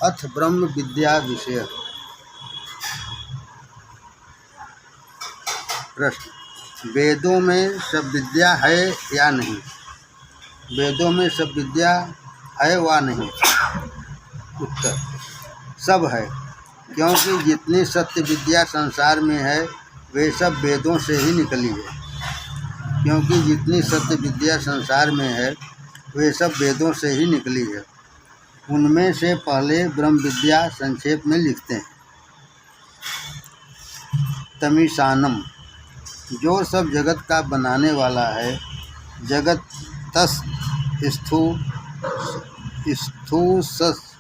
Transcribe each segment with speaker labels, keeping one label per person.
Speaker 1: अथ ब्रह्म विद्या विषय प्रश्न। वेदों में सब विद्या है या नहीं? वेदों में सब विद्या है व नहीं? उत्तर, सब है, क्योंकि जितनी सत्य विद्या संसार में है वे सब वेदों से ही निकली है। क्योंकि जितनी सत्य विद्या संसार में है वे सब वेदों से ही निकली है। उनमें से पहले ब्रह्म विद्या संक्षेप में लिखते हैं। तमीशानम, जो सब जगत का बनाने वाला है, जगत तस् स्थूसपतिम,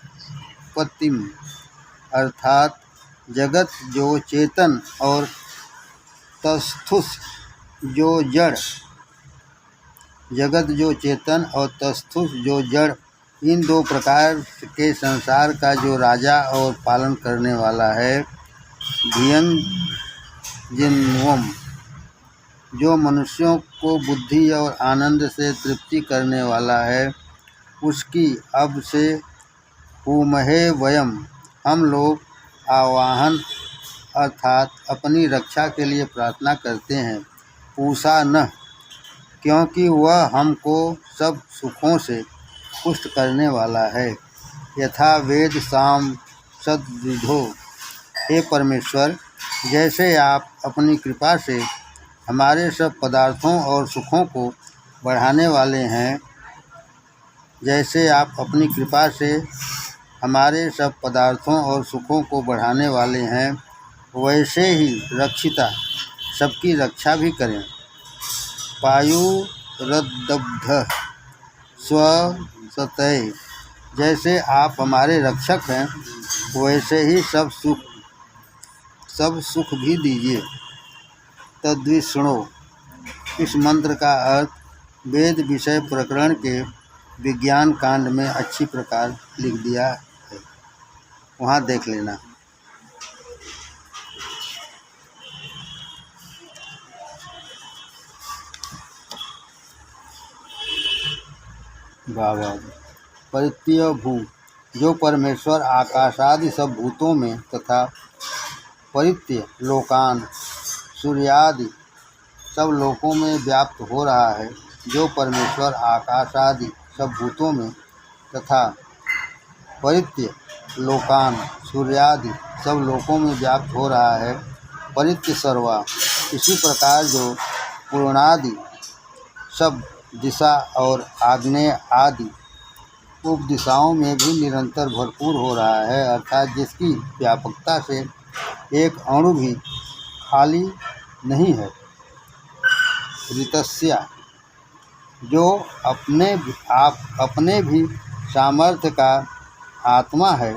Speaker 1: अर्थात जगत जो चेतन और तस्थुस जो जड़, जगत जो चेतन और तस्थुस जो जड़, इन दो प्रकार के संसार का जो राजा और पालन करने वाला है। धियं जिन्वम, जो मनुष्यों को बुद्धि और आनंद से तृप्ति करने वाला है, उसकी अब से हुमहे वयम, हम लोग आवाहन अर्थात अपनी रक्षा के लिए प्रार्थना करते हैं। पूषा न, क्योंकि वह हमको सब सुखों से पुष्ट करने वाला है। यथा वेद साम सद्विधो, हे परमेश्वर, जैसे आप अपनी कृपा से हमारे सब पदार्थों और सुखों को बढ़ाने वाले हैं, जैसे आप अपनी कृपा से हमारे सब पदार्थों और सुखों को बढ़ाने वाले हैं, वैसे ही रक्षिता, सबकी रक्षा भी करें। पायुरदब्ध स्वसतय, जैसे आप हमारे रक्षक हैं, वैसे ही सब सुख भी दीजिए। तद्विष्णु, इस मंत्र का अर्थ वेद विषय प्रकरण के विज्ञान कांड में अच्छी प्रकार लिख दिया है, वहाँ देख लेना। परित्यय भू, जो परमेश्वर आकाशादि सब भूतों में तथा परित्य लोकान, सूर्यादि सब लोकों में व्याप्त हो रहा है। जो परमेश्वर आकाशादि सब भूतों में तथा परित्य लोकान, सूर्यादि सब लोकों में व्याप्त हो रहा है। परित्य सर्वा, इसी प्रकार जो पूर्णादि सब दिशा और आग्नेय आदि उपदिशाओं में भी निरंतर भरपूर हो रहा है, अर्थात जिसकी व्यापकता से एक अणु भी खाली नहीं है। ऋतस्य, जो अपने भी सामर्थ्य का आत्मा है।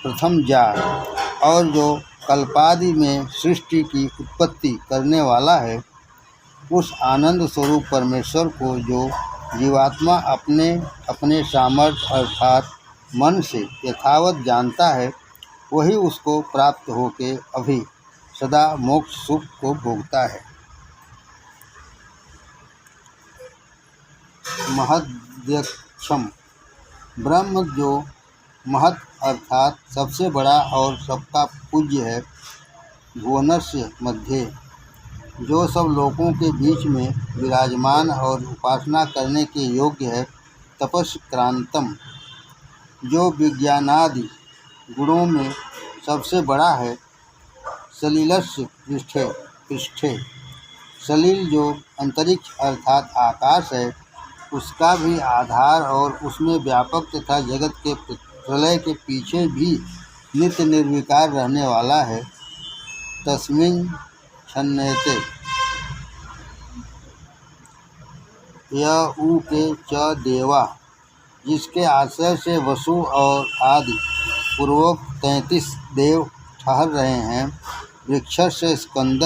Speaker 1: प्रथम जा, और जो कल्पादि में सृष्टि की उत्पत्ति करने वाला है। उस आनंद स्वरूप परमेश्वर को जो जीवात्मा अपने अपने सामर्थ्य अर्थात मन से यथावत जानता है, वही उसको प्राप्त होके अभी सदा मोक्ष सुख को भोगता है। महद्यक्षम, ब्रह्म जो महत् अर्थात सबसे बड़ा और सबका पूज्य है। भुवनस्य मध्य, जो सब लोगों के बीच में विराजमान और उपासना करने के योग्य है। तपस्क्रांतम, जो विज्ञानादि गुणों में सबसे बड़ा है। सलिलस्य पृष्ठे, सलिल जो अंतरिक्ष अर्थात आकाश है, उसका भी आधार और उसमें व्यापक तथा जगत के प्रलय के पीछे भी नित्य निर्विकार रहने वाला है। तस्मिन् छन्नयते, य उ के च देवा, जिसके आश्रय से वसु और आदि पूर्वोक्त 33 देव ठहर रहे हैं। वृक्ष से स्कंद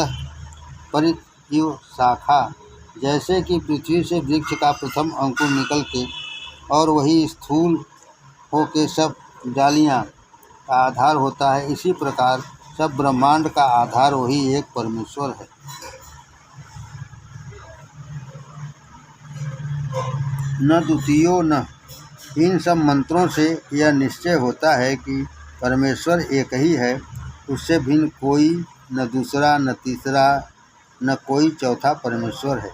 Speaker 1: परित्युः शाखा, जैसे कि पृथ्वी से वृक्ष का प्रथम अंकुर निकल के और वही स्थूल होके सब डालियाँ का आधार होता है, इसी प्रकार सब ब्रह्मांड का आधार वही एक परमेश्वर है। न द्वितीयो न इन सब मंत्रों से यह निश्चय होता है कि परमेश्वर एक ही है, उससे भिन्न कोई न दूसरा न तीसरा न कोई चौथा परमेश्वर है,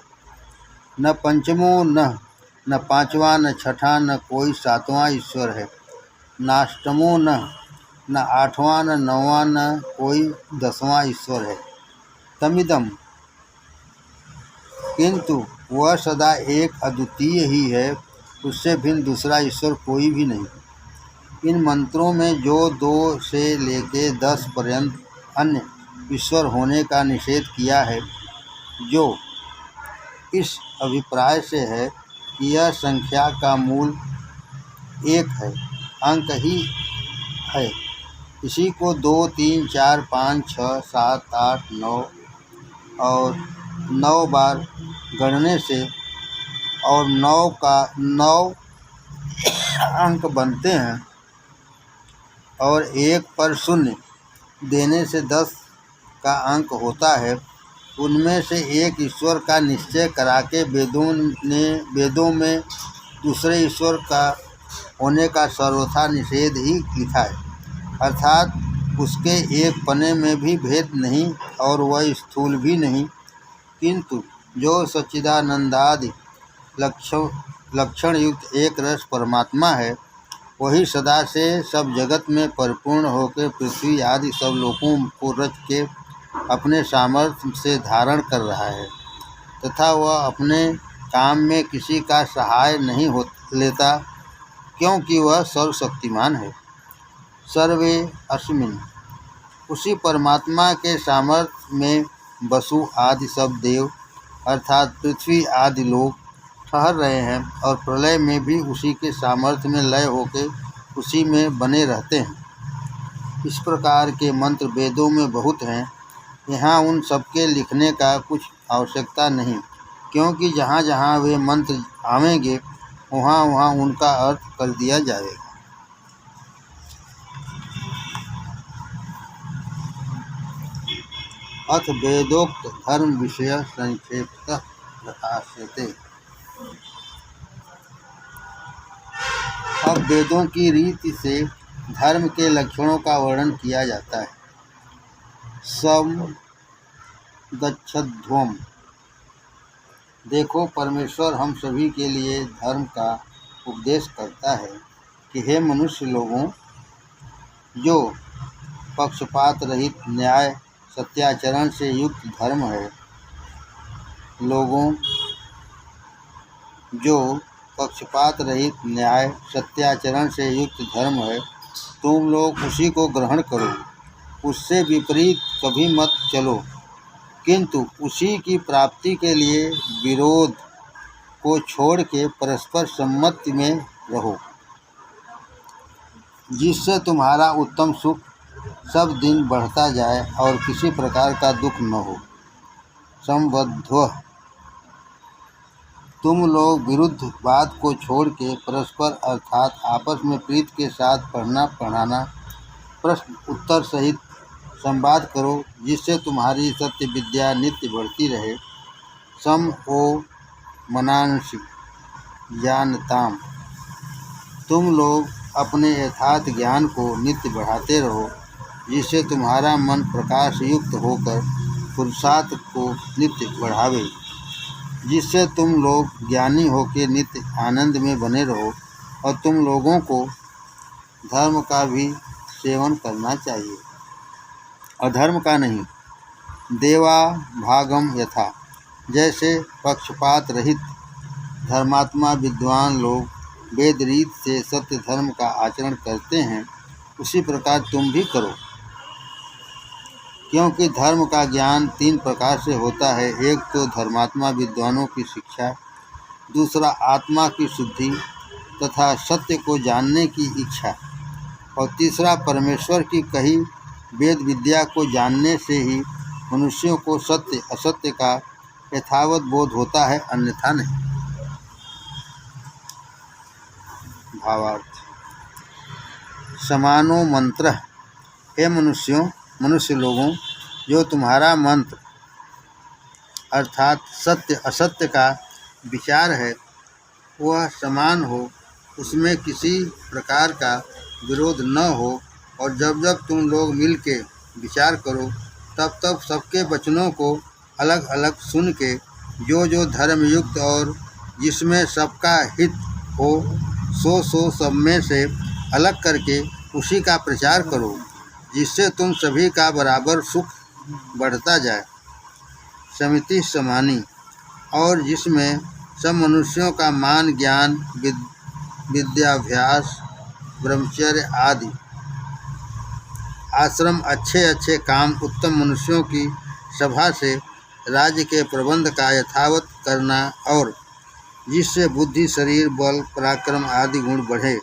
Speaker 1: न पंचमो न पांचवा न छठा न कोई सातवां ईश्वर है, नाष्टमो न आठवां न नौवां न कोई 10वां ईश्वर है। तमिदम, किंतु वह सदा एक अद्वितीय ही है, उससे भिन्न दूसरा ईश्वर कोई भी नहीं। इन मंत्रों में जो 2 से लेके 10 पर्यंत अन्य ईश्वर होने का निषेध किया है, जो इस अभिप्राय से है कि यह संख्या का मूल एक है, अंक ही है, इसी को 2, 3, 4, 5, 6, 7, 8, 9 और 9 बार गणने से और 9 अंक बनते हैं और 1 पर शून्य देने से 10 का अंक होता है। उनमें से एक ईश्वर का निश्चय करा के वेदों में दूसरे ईश्वर का होने का सर्वथा निषेध ही लिखा है, अर्थात उसके एक पने में भी भेद नहीं और वह स्थूल भी नहीं, किंतु जो सच्चिदानंदादि लक्षण युक्त एक रस परमात्मा है, वही सदा से सब जगत में परिपूर्ण होकर पृथ्वी आदि सब लोकों को रच के अपने सामर्थ्य से धारण कर रहा है, तथा वह अपने काम में किसी का सहाय नहीं लेता, क्योंकि वह सर्वशक्तिमान है। सर्वे अस्मिन्, उसी परमात्मा के सामर्थ्य में वसु आदि सब देव अर्थात पृथ्वी आदि लोग ठहर रहे हैं और प्रलय में भी उसी के सामर्थ्य में लय होकर उसी में बने रहते हैं। इस प्रकार के मंत्र वेदों में बहुत हैं, यहाँ उन सबके लिखने का कुछ आवश्यकता नहीं, क्योंकि जहाँ जहाँ वे मंत्र आवेंगे वहाँ वहाँ उनका अर्थ कर दिया जाएगा। अथ वेदोक्त धर्म विषय संक्षेपतः प्रकाश्यते। अब वेदों की रीति से धर्म के लक्षणों का वर्णन किया जाता है। सम गच्छध्वम, देखो परमेश्वर हम सभी के लिए धर्म का उपदेश करता है कि हे मनुष्य लोगों, जो पक्षपात रहित न्याय सत्याचरण से युक्त धर्म है, जो पक्षपात रहित न्याय सत्याचरण से युक्त धर्म है, तुम लोग उसी को ग्रहण करो, उससे विपरीत कभी मत चलो, किंतु उसी की प्राप्ति के लिए विरोध को छोड़ के परस्पर सम्मति में रहो, जिससे तुम्हारा उत्तम सुख सब दिन बढ़ता जाए और किसी प्रकार का दुख न हो। संबद्धः, तुम लोग विरुद्ध बात को छोड़ के परस्पर अर्थात आपस में प्रीत के साथ पढ़ना पढ़ाना प्रश्न उत्तर सहित संवाद करो, जिससे तुम्हारी सत्य विद्या नित्य बढ़ती रहे। सम ओ मनांसि ज्ञानताम, तुम लोग अपने यथार्थ ज्ञान को नित्य बढ़ाते रहो, जिससे तुम्हारा मन प्रकाश युक्त होकर पुरुषार्थ को नित्य बढ़ावे, जिससे तुम लोग ज्ञानी होकर नित्य आनंद में बने रहो। और तुम लोगों को धर्म का भी सेवन करना चाहिए, अधर्म का नहीं। देवा भागम यथा, जैसे पक्षपात रहित धर्मात्मा विद्वान लोग वेद रीत से सत्य धर्म का आचरण करते हैं, उसी प्रकार तुम भी करो, क्योंकि धर्म का ज्ञान 3 प्रकार से होता है। एक तो धर्मात्मा विद्वानों की शिक्षा, दूसरा आत्मा की शुद्धि तथा सत्य को जानने की इच्छा, और तीसरा परमेश्वर की कही वेद विद्या को जानने से ही मनुष्यों को सत्य असत्य का यथावत बोध होता है, अन्यथा नहीं। भावार्थ, समानो मंत्र, हे मनुष्य लोगों, जो तुम्हारा मंत्र अर्थात सत्य असत्य का विचार है, वह समान हो उसमें किसी प्रकार का विरोध न हो, और जब जब तुम लोग मिल के विचार करो, तब तब सबके वचनों को अलग अलग सुन के जो जो धर्मयुक्त और जिसमें सबका हित हो, सो सब में से अलग करके उसी का प्रचार करो, जिससे तुम सभी का बराबर सुख बढ़ता जाए। समिति समानी, और जिसमें सब मनुष्यों का मान, ज्ञान, विद्याभ्यास, ब्रह्मचर्य आदि आश्रम, अच्छे अच्छे काम, उत्तम मनुष्यों की सभा से राज्य के प्रबंध का यथावत करना, और जिससे बुद्धि, शरीर, बल, पराक्रम आदि गुण बढ़े,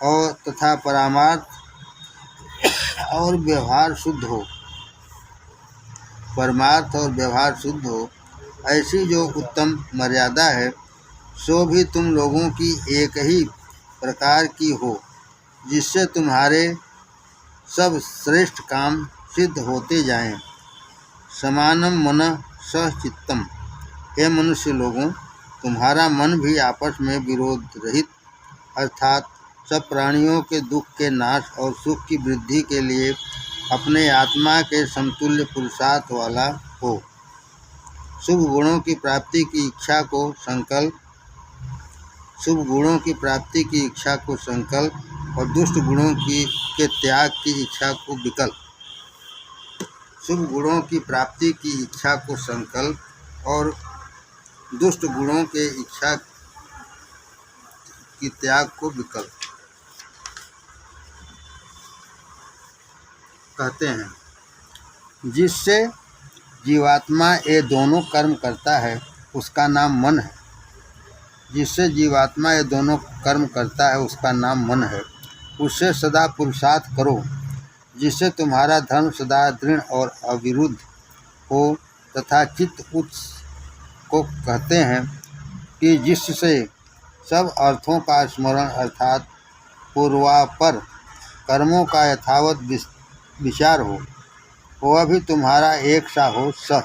Speaker 1: और तथा परमार्थ और व्यवहार शुद्ध हो, परमार्थ और व्यवहार शुद्ध हो, ऐसी जो उत्तम मर्यादा है, सो भी तुम लोगों की एक ही प्रकार की हो, जिससे तुम्हारे सब श्रेष्ठ काम सिद्ध होते जाएं। समानम मनः सह चित्तम, हे मनुष्य लोगों, तुम्हारा मन भी आपस में विरोध रहित, अर्थात सब प्राणियों के दुख के नाश और सुख की वृद्धि के लिए अपने आत्मा के समतुल्य पुरुषार्थ वाला हो। शुभ गुणों की प्राप्ति की इच्छा को संकल्प, शुभ गुणों की प्राप्ति की इच्छा को संकल्प, और दुष्ट गुणों के त्याग की इच्छा को विकल्प। शुभ गुणों की प्राप्ति की इच्छा को संकल्प, और दुष्ट गुणों के इच्छा की त्याग को विकल्प कहते हैं। जिससे जीवात्मा ये दोनों कर्म करता है, उसका नाम मन है। जिससे जीवात्मा ये दोनों कर्म करता है, उसका नाम मन है। उससे सदा पुरुषार्थ करो, जिससे तुम्हारा धर्म सदा दृढ़ और अविरुद्ध हो, तथा चित्त उच्च को कहते हैं कि जिससे सब अर्थों का स्मरण, अर्थात पूर्वापर कर्मों का यथावत विचार हो, वह भी तुम्हारा एक सा हो। सह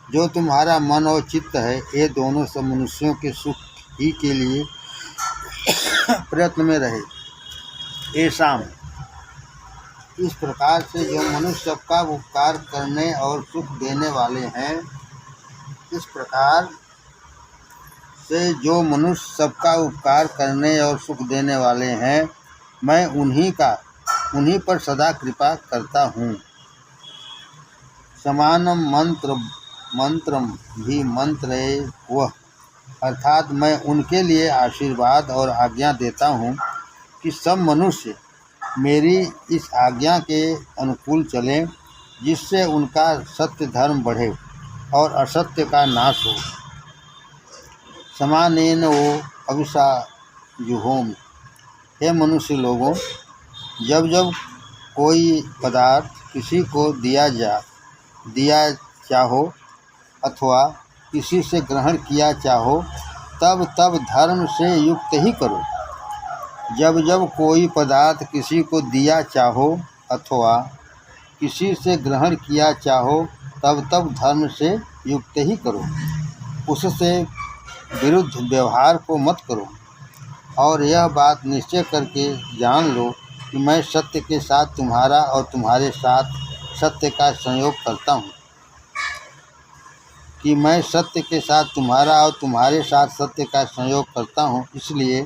Speaker 1: जो तुम्हारा मन और चित्त है, ये दोनों सब मनुष्यों के सुख ही के लिए प्रयत्न में रहे। ऐसा इस प्रकार से जो मनुष्य सबका उपकार करने और सुख देने वाले हैं, इस प्रकार से जो मनुष्य सबका उपकार करने और सुख देने वाले हैं, मैं उन्हीं पर सदा कृपा करता हूँ। समानम मंत्रम भी मंत्र वह, अर्थात मैं उनके लिए आशीर्वाद और आज्ञा देता हूँ कि सब मनुष्य मेरी इस आज्ञा के अनुकूल चलें, जिससे उनका सत्य धर्म बढ़े और असत्य का नाश हो। समानेन वो अभिसा जुहोम, हे मनुष्य लोगों, जब जब कोई पदार्थ किसी को दिया चाहो अथवा किसी से ग्रहण किया चाहो, तब तब धर्म से युक्त ही करो। जब जब कोई पदार्थ किसी को दिया चाहो अथवा किसी से ग्रहण किया चाहो, तब तब धर्म से युक्त ही करो। उससे विरुद्ध व्यवहार को मत करो, और यह बात निश्चय करके जान लो कि मैं सत्य के साथ तुम्हारा और तुम्हारे साथ सत्य का संयोग करता हूँ, कि मैं सत्य के साथ तुम्हारा और तुम्हारे साथ सत्य का संयोग करता हूँ, इसलिए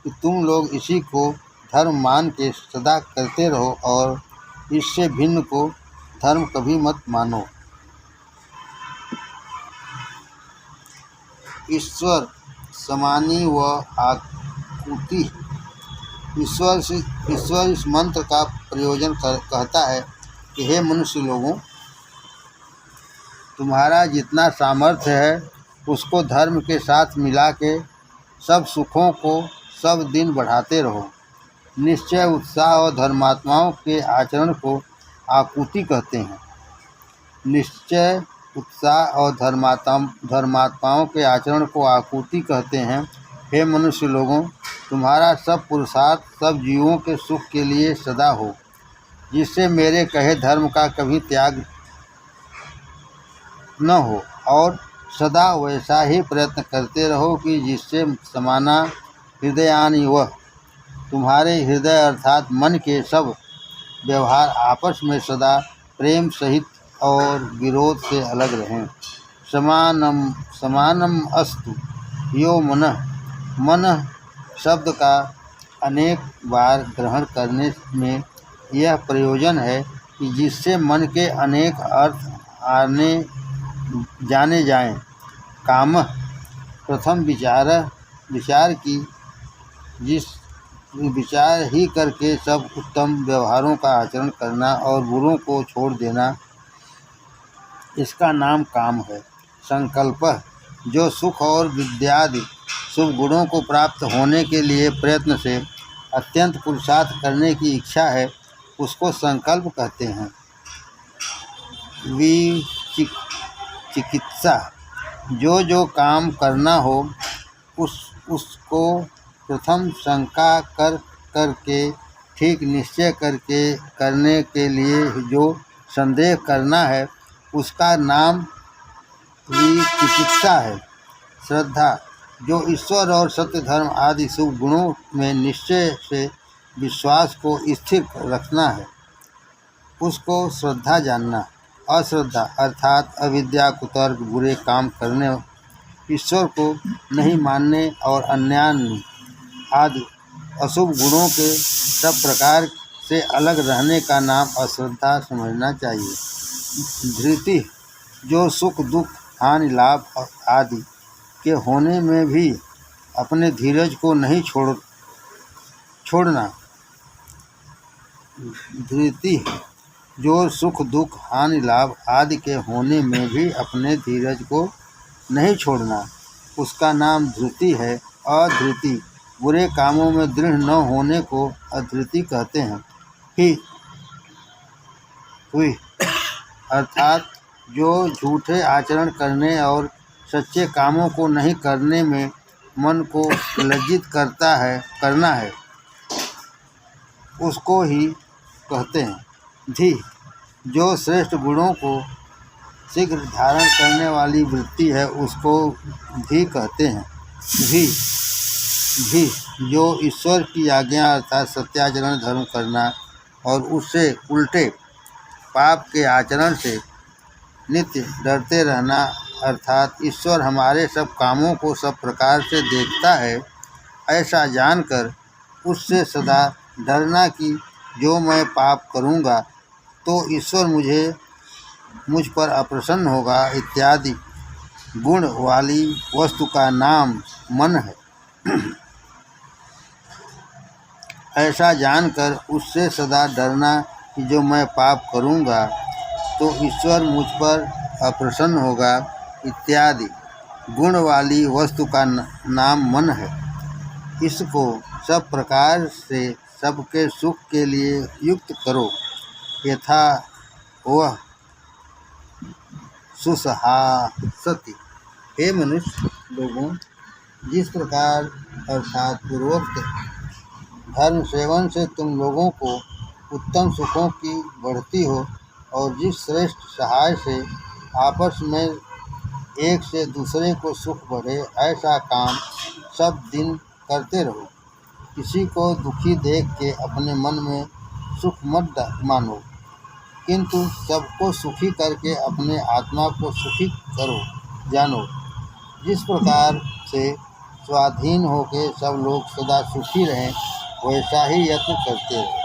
Speaker 1: कि तुम लोग इसी को धर्म मान के सदा करते रहो, और इससे भिन्न को धर्म कभी मत मानो। ईश्वर समानी व आकुति, ईश्वर इस मंत्र का प्रयोजन कहता है कि हे मनुष्य लोगों, तुम्हारा जितना सामर्थ्य है उसको धर्म के साथ मिला के सब सुखों को सब दिन बढ़ाते रहो। निश्चय, उत्साह और धर्मात्माओं के आचरण को आकुति कहते हैं। निश्चय, उत्साह और धर्मात्माओं के आचरण को आकुति कहते हैं। हे मनुष्य लोगों, तुम्हारा सब पुरुषार्थ सब जीवों के सुख के लिए सदा हो, जिससे मेरे कहे धर्म का कभी त्याग न हो, और सदा वैसा ही प्रयत्न करते रहो कि जिससे समाना हृदयानि वह तुम्हारे हृदय अर्थात मन के सब व्यवहार आपस में सदा प्रेम सहित और विरोध से अलग रहें। समानम समानम अस्तु यो मन शब्द का अनेक बार ग्रहण करने में यह प्रयोजन है कि जिससे मन के अनेक अर्थ आने जाने जाएं। काम प्रथम विचार की जिस विचार ही करके सब उत्तम व्यवहारों का आचरण करना और बुरों को छोड़ देना, इसका नाम काम है। संकल्प जो सुख और विद्यादि शुभ गुणों को प्राप्त होने के लिए प्रयत्न से अत्यंत पुरुषार्थ करने की इच्छा है, उसको संकल्प कहते हैं। चिकित्सा जो काम करना हो उसको प्रथम शंका करके ठीक निश्चय करके करने के लिए जो संदेह करना है, उसका नाम चिकित्सा है। श्रद्धा जो ईश्वर और सत्य धर्म आदि शुभ गुणों में निश्चय से विश्वास को स्थिर रखना है, उसको श्रद्धा जानना। अश्रद्धा अर्थात अविद्या कुतर्क बुरे काम करने, ईश्वर को नहीं मानने और अन्यान्य आदि अशुभ गुणों के सब प्रकार से अलग रहने का नाम अश्रद्धा समझना चाहिए। धृति जो सुख दुख हानि लाभ आदि के होने में भी अपने धीरज को नहीं छोड़ना। धृति जो सुख दुख हानि लाभ आदि के होने में भी अपने धीरज को नहीं छोड़ना, उसका नाम धृति है। अधृति बुरे कामों में दृढ़ न होने को अधृति कहते हैं। हुई अर्थात जो झूठे आचरण करने और सच्चे कामों को नहीं करने में मन को लज्जित करना है, उसको ही कहते हैं। धी जो श्रेष्ठ गुणों को शीघ्र धारण करने वाली वृत्ति है, उसको धी कहते हैं। भी जो ईश्वर की आज्ञा अर्थात सत्याचरण धर्म करना और उससे उल्टे पाप के आचरण से नित्य डरते रहना, अर्थात ईश्वर हमारे सब कामों को सब प्रकार से देखता है, ऐसा जानकर उससे सदा डरना कि जो मैं पाप करूँगा तो ईश्वर मुझ पर अप्रसन्न होगा इत्यादि गुण वाली वस्तु का नाम मन है। ऐसा जानकर उससे सदा डरना कि जो मैं पाप करूँगा तो ईश्वर मुझ पर अप्रसन्न होगा इत्यादि गुण वाली वस्तु का नाम मन है। इसको सब प्रकार से सबके सुख के लिए युक्त करो, यथा वह सुसहासति। हे मनुष्य लोगों, जिस प्रकार अर्थात पूर्वोक्त धर्म सेवन से तुम लोगों को उत्तम सुखों की बढ़ती हो और जिस श्रेष्ठ सहाय से आपस में एक से दूसरे को सुख बढ़े, ऐसा काम सब दिन करते रहो। किसी को दुखी देख के अपने मन में सुख मत मानो, किंतु सबको सुखी करके अपने आत्मा को सुखी करो जानो। जिस प्रकार से स्वाधीन होकर सब लोग सदा सुखी रहें, वैसा ही यत्न करते रहो,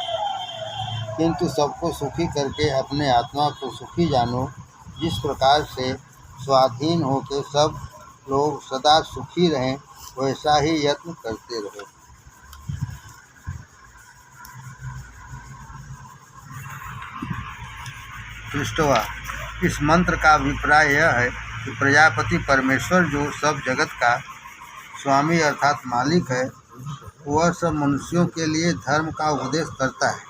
Speaker 1: किंतु सबको सुखी करके अपने आत्मा को सुखी जानो। जिस प्रकार से स्वाधीन होकर सब लोग सदा सुखी रहें, वैसा ही यत्न करते रहो। पृष्ठवा इस मंत्र का अभिप्राय यह है कि प्रजापति परमेश्वर जो सब जगत का स्वामी अर्थात मालिक है, वह सब मनुष्यों के लिए धर्म का उपदेश करता है।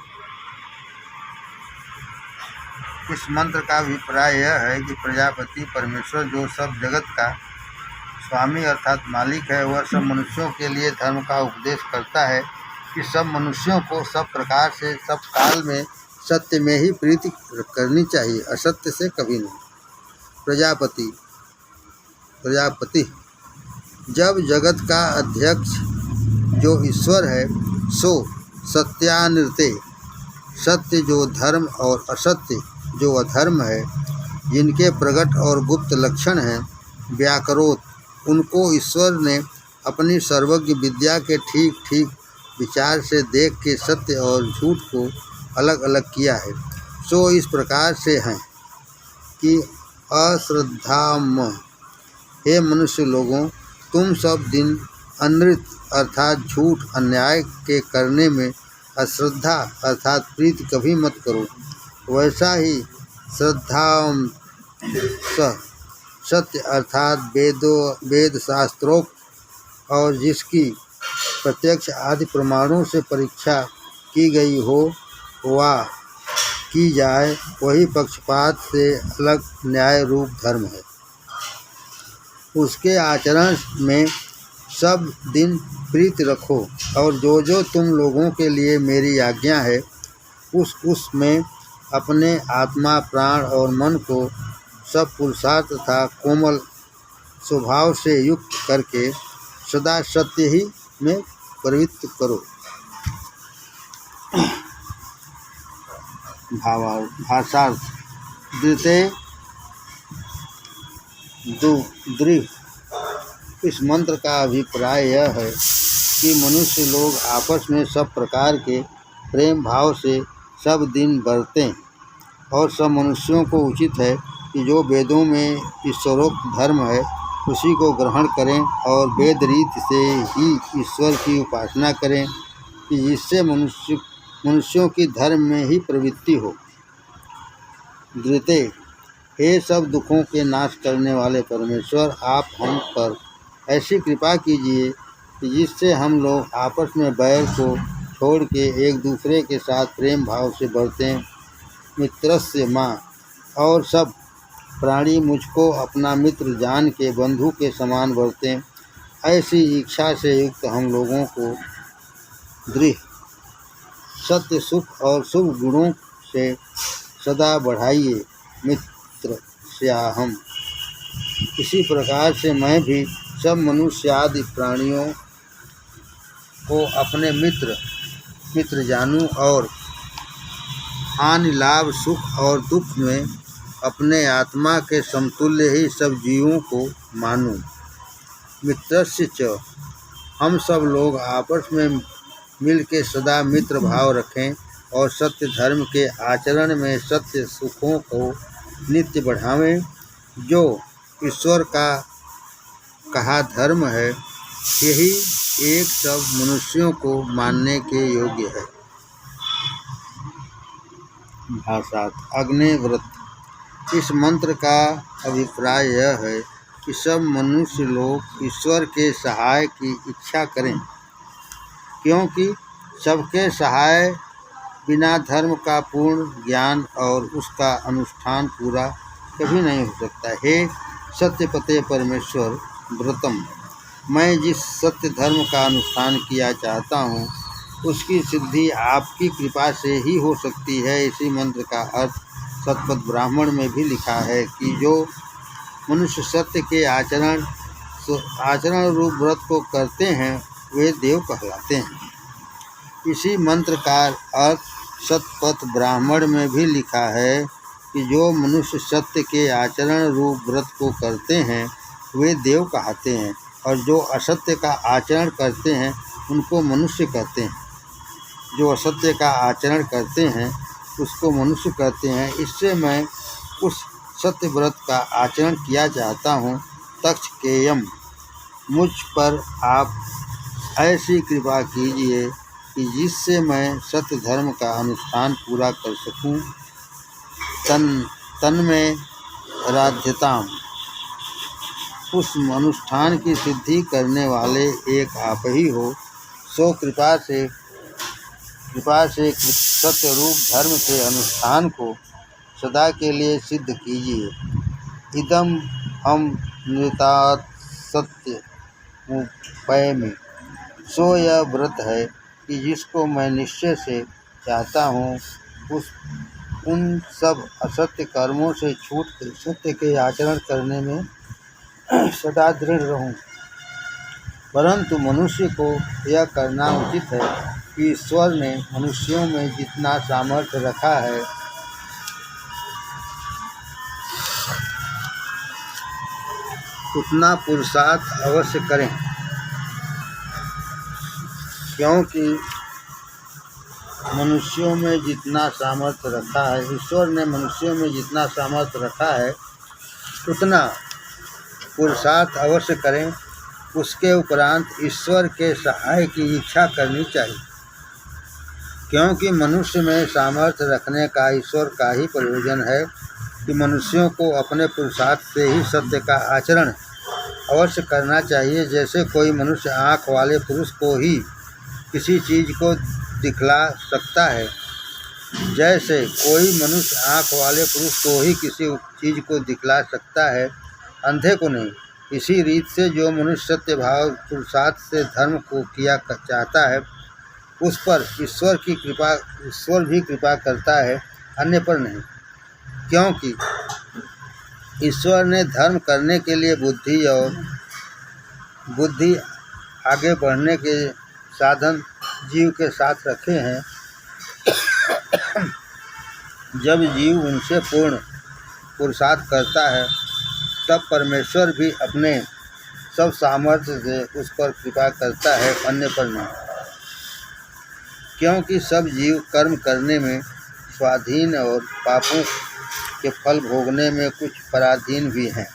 Speaker 1: इस मंत्र का अभिप्राय यह है कि प्रजापति परमेश्वर जो सब जगत का स्वामी अर्थात मालिक है, वह सब मनुष्यों के लिए धर्म का उपदेश करता है कि सब मनुष्यों को सब प्रकार से सब काल में सत्य में ही प्रीति करनी चाहिए, असत्य से कभी नहीं। प्रजापति जब जगत का अध्यक्ष जो ईश्वर है सो सत्यानृते, सत्य जो धर्म और असत्य जो अधर्म है, जिनके प्रकट और गुप्त लक्षण हैं, व्याकरोत, उनको ईश्वर ने अपनी सर्वज्ञ विद्या के ठीक ठीक विचार से देख के सत्य और झूठ को अलग अलग किया है। सो इस प्रकार से हैं कि अश्रद्धाम, हे मनुष्य लोगों, तुम सब दिन अनृत अर्थात झूठ अन्याय के करने में अश्रद्धा अर्थात प्रीति कभी मत करो। वैसा ही श्रद्धाम सत्य अर्थात वेद शास्त्रोक्त और जिसकी प्रत्यक्ष आदि प्रमाणों से परीक्षा की गई हो वा की जाए, वही पक्षपात से अलग न्याय रूप धर्म है। उसके आचरण में सब दिन प्रीति रखो और जो जो तुम लोगों के लिए मेरी आज्ञा है उसमें अपने आत्मा प्राण और मन को सब पुरुषार्थ तथा कोमल स्वभाव से युक्त करके सदा सत्य ही में प्रवृत्त करो। भाषार्थ द्विते दृढ़, इस मंत्र का अभिप्राय यह है कि मनुष्य लोग आपस में सब प्रकार के प्रेम भाव से सब दिन बरतें और सब मनुष्यों को उचित है कि जो वेदों में ईश्वरोक्त धर्म है उसी को ग्रहण करें और वेद रीति से ही ईश्वर की उपासना करें कि जिससे मनुष्यों की धर्म में ही प्रवृत्ति हो। द्विते, हे सब दुखों के नाश करने वाले परमेश्वर, आप हम पर ऐसी कृपा कीजिए कि जिससे हम लोग आपस में बैर को छोड़ के एक दूसरे के साथ प्रेम भाव से बढ़ते। मित्रस्य माँ, और सब प्राणी मुझको अपना मित्र जान के बंधु के समान बढ़ते। ऐसी इच्छा से युक्त हम लोगों को दृढ़ सत्य सुख और शुभ गुणों से सदा बढ़ाइए। मित्र स्याहम, इसी प्रकार से मैं भी सब मनुष्य आदि प्राणियों को अपने मित्र जानूं और हानि लाभ सुख और दुख में अपने आत्मा के समतुल्य ही सब जीवों को मानूं। मित्रस्य च, हम सब लोग आपस में मिल के सदा मित्र भाव रखें और सत्य धर्म के आचरण में सत्य सुखों को नित्य बढ़ावें। जो ईश्वर का कहा धर्म है यही एक सब मनुष्यों को मानने के योग्य है। भाषार्थ अग्निव्रत, इस मंत्र का अभिप्राय यह है कि सब मनुष्य लोग ईश्वर के सहाय की इच्छा करें, क्योंकि सबके सहाय बिना धर्म का पूर्ण ज्ञान और उसका अनुष्ठान पूरा कभी नहीं हो सकता। हे सत्यपते परमेश्वर व्रतम, मैं जिस सत्य धर्म का अनुष्ठान किया चाहता हूँ उसकी सिद्धि आपकी कृपा से ही हो सकती है। इसी मंत्र का अर्थ सतपथ ब्राह्मण में भी लिखा है कि जो मनुष्य सत्य के आचरण रूप व्रत को करते हैं वे देव कहलाते हैं। इसी मंत्र का अर्थ सतपथ ब्राह्मण में भी लिखा है कि जो मनुष्य सत्य के आचरण रूप व्रत को करते हैं वे देव कहते हैं और जो असत्य का आचरण करते हैं उनको मनुष्य कहते हैं। जो असत्य का आचरण करते हैं उसको मनुष्य कहते हैं। इससे मैं उस सत्य व्रत का आचरण किया चाहता हूँ। तक्षकेयम, मुझ पर आप ऐसी कृपा कीजिए कि जिससे मैं सत्य धर्म का अनुष्ठान पूरा कर सकूं। तन्में राध्यताम, उस अनुष्ठान की सिद्धि करने वाले एक आप ही हो। सो कृपा से सत्य रूप धर्म के अनुष्ठान को सदा के लिए सिद्ध कीजिए। इदम हम नृतात सत्य मुपैमि, सो यह व्रत है कि जिसको मैं निश्चय से चाहता हूँ उन सब असत्य कर्मों से छूट कर सत्य के आचरण करने में सदा दृढ़ रहूं। परंतु मनुष्य को यह करना उचित है कि ईश्वर ने मनुष्यों में जितना सामर्थ्य रखा है उतना पुरुषार्थ अवश्य करें, क्योंकि मनुष्यों में जितना सामर्थ्य रखा है, ईश्वर ने मनुष्यों में जितना सामर्थ्य रखा है उतना पुरुषार्थ अवश्य करें। उसके उपरांत ईश्वर के सहाय की इच्छा करनी चाहिए, क्योंकि मनुष्य में सामर्थ्य रखने का ईश्वर का ही प्रयोजन है कि मनुष्यों को अपने पुरुषार्थ से ही सत्य का आचरण अवश्य करना चाहिए। जैसे कोई मनुष्य आँख वाले पुरुष को ही किसी चीज़ को दिखला सकता है, जैसे कोई मनुष्य आँख वाले पुरुष को ही किसी चीज़ को दिखला सकता है, अंधे को नहीं। इसी रीत से जो मनुष्य सत्य भाव पुरुषार्थ से धर्म को किया चाहता है उस पर ईश्वर भी कृपा करता है, अन्य पर नहीं। क्योंकि ईश्वर ने धर्म करने के लिए बुद्धि आगे बढ़ने के साधन जीव के साथ रखे हैं। जब जीव उनसे पूर्ण पुरुषार्थ करता है तब परमेश्वर भी अपने सब सामर्थ्य से उस पर कृपा करता है, अन्य पर नहीं। क्योंकि सब जीव कर्म करने में स्वाधीन और पापों के फल भोगने में कुछ पराधीन भी हैं।